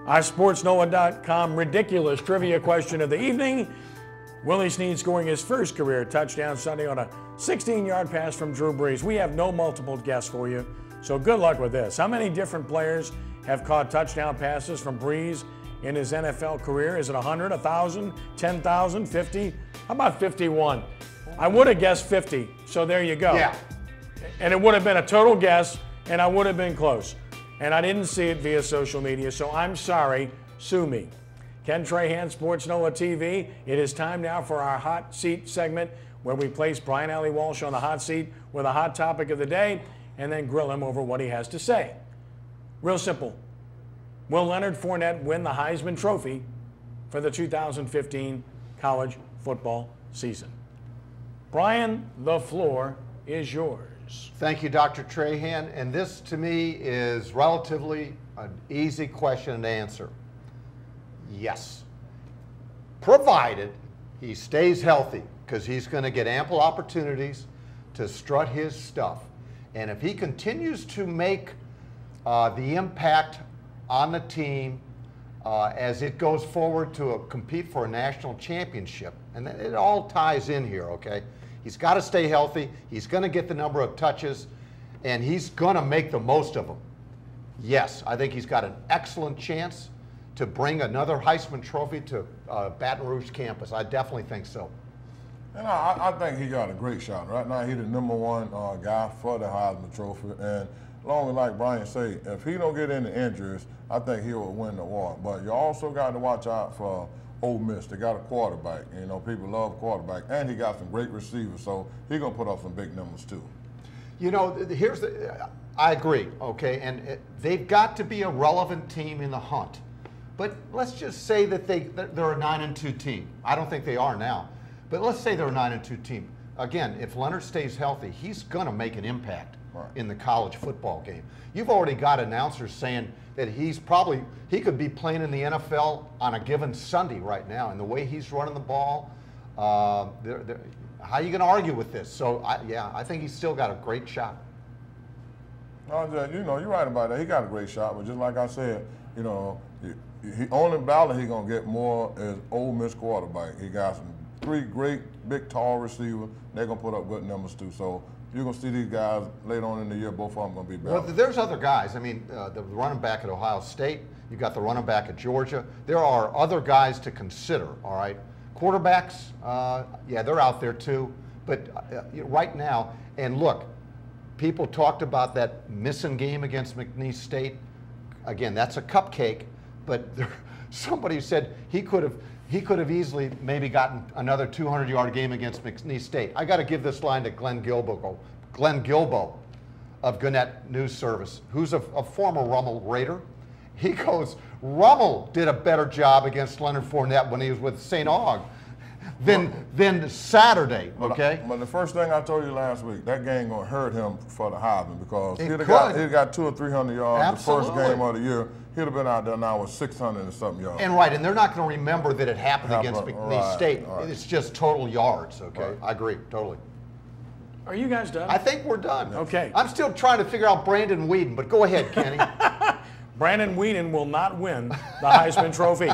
Our sportsNOLA.com ridiculous trivia question of the evening. Willie Snead scoring his first career touchdown Sunday on a 16-yard pass from Drew Brees. We have no multiple guess for you, so good luck with this. How many different players have caught touchdown passes from Brees in his NFL career? Is it 100, 1,000, 10,000, 50? How about 51? I would have guessed 50, so there you go. Yeah. And it would have been a total guess, and I would have been close. And I didn't see it via social media, so I'm sorry. Sue me. Ken Trahan, sportsNOLAtv. It is time now for our hot seat segment where we place Brian Alley Walsh on the hot seat with a hot topic of the day and then grill him over what he has to say. Real simple. Will Leonard Fournette win the Heisman Trophy for the 2015 college football season? Brian, the floor is yours. Thank you, Dr. Trahan. And this, to me, is relatively an easy question to answer. Yes. Provided he stays healthy, because he's going to get ample opportunities to strut his stuff. And if he continues to make the impact on the team as it goes forward to compete for a national championship, and it all ties in here, okay? He's got to stay healthy. He's going to get the number of touches, and he's going to make the most of them. Yes, I think he's got an excellent chance to bring another Heisman Trophy to Baton Rouge campus. I definitely think so. And I think he got a great shot. Right now, he's the #1 guy for the Heisman Trophy. And along with, like Brian say, if he don't get any injuries, I think he will win the award. But you also got to watch out for Ole Miss. They got a quarterback. You know, people love quarterback. And he got some great receivers, so he's going to put up some big numbers, too. You know, I agree, okay? And they've got to be a relevant team in the hunt. But let's just say that they're a 9-2 team. I don't think they are now. But let's say they're a 9-2 team. Again, if Leonard stays healthy, he's going to make an impact in the college football game. You've already got announcers saying that he could be playing in the NFL on a given Sunday right now. And the way he's running the ball, how are you going to argue with this? So, I think he's still got a great shot. You know, you're right about that. He got a great shot. But just like I said, you know, only ballot he's going to get more is Ole Miss quarterback. He got some 3 great, big, tall receivers. They're going to put up good numbers, too. So you're going to see these guys later on in the year, both of them going to be better. Well, there's other guys. I mean, the running back at Ohio State, you've got the running back at Georgia. There are other guys to consider, all right? Quarterbacks, yeah, they're out there, too. But right now, and look, people talked about that missing game against McNeese State. Again, that's a cupcake. But somebody said he could have easily maybe gotten another 200-yard game against McNeese State. I got to give this line to Glenn Guilbeau of Gannett News Service, who's a former Rummel Raider. He goes, Rummel did a better job against Leonard Fournette when he was with St. Aug than Saturday, okay? But the first thing I told you last week, that game going to hurt him for the Heisman because he'd got 200 or 300 yards Absolutely. The first game of the year. He'd have been out there now with 600 and something yards. And they're not going to remember that it happened against McNeese State. Right. It's just total yards, okay? Right. I agree, totally. Are you guys done? I think we're done. Okay. I'm still trying to figure out Brandon Weeden, but go ahead, Kenny. Brandon Weeden will not win the Heisman Trophy.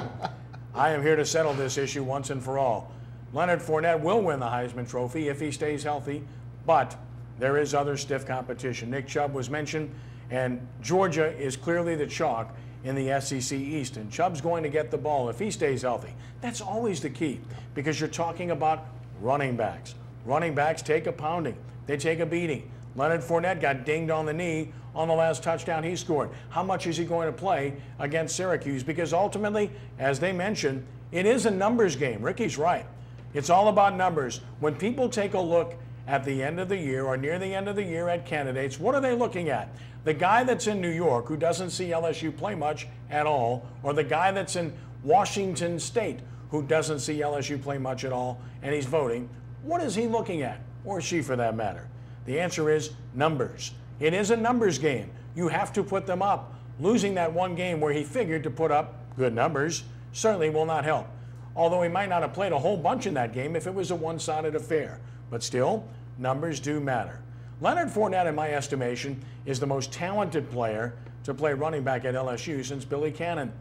I am here to settle this issue once and for all. Leonard Fournette will win the Heisman Trophy if he stays healthy, but there is other stiff competition. Nick Chubb was mentioned, and Georgia is clearly the chalk in the SEC East, and Chubb's going to get the ball if he stays healthy. That's always the key because you're talking about running backs. Running backs take a pounding. They take a beating. Leonard Fournette got dinged on the knee on the last touchdown he scored. How much is he going to play against Syracuse? Because ultimately, as they mentioned, it is a numbers game. Ricky's right. It's all about numbers. When people take a look at the end of the year or near the end of the year at candidates, what are they looking at? The guy that's in New York who doesn't see LSU play much at all, or the guy that's in Washington State who doesn't see LSU play much at all and he's voting, what is he looking at? Or she for that matter? The answer is numbers. It is a numbers game. You have to put them up. Losing that one game where he figured to put up good numbers certainly will not help. Although he might not have played a whole bunch in that game if it was a one-sided affair. But still, numbers do matter. Leonard Fournette, in my estimation, is the most talented player to play running back at LSU since Billy Cannon.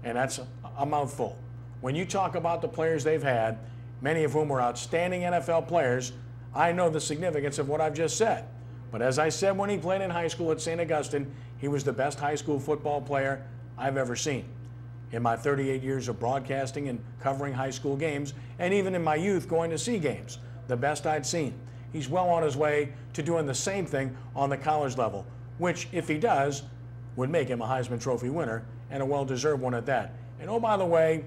and that's a mouthful. When you talk about the players they've had, many of whom were outstanding NFL players, I know the significance of what I've just said. But as I said when he played in high school at St. Augustine, he was the best high school football player I've ever seen. In my 38 years of broadcasting and covering high school games, and even in my youth going to see games, the best I'd seen. He's well on his way to doing the same thing on the college level, which, if he does, would make him a Heisman Trophy winner, and a well-deserved one at that. And oh, by the way,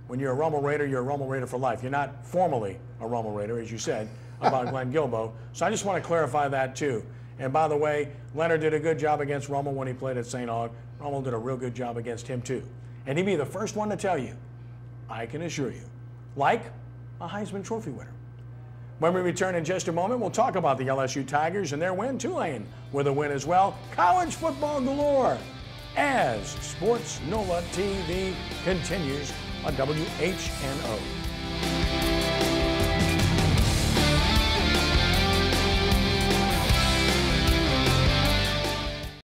when you're a Rummel Raider, you're a Rummel Raider for life. You're not formally a Rummel Raider, as you said about Glenn Guilbeau. So I just want to clarify that too. And by the way, Leonard did a good job against Rummel when he played at St. Aug. Rummel did a real good job against him too. And he'd be the first one to tell you, I can assure you, like a Heisman Trophy winner. When we return in just a moment, we'll talk about the LSU Tigers and their win. Tulane with a win as well. College football galore as Sports NOLA TV continues on WHNO.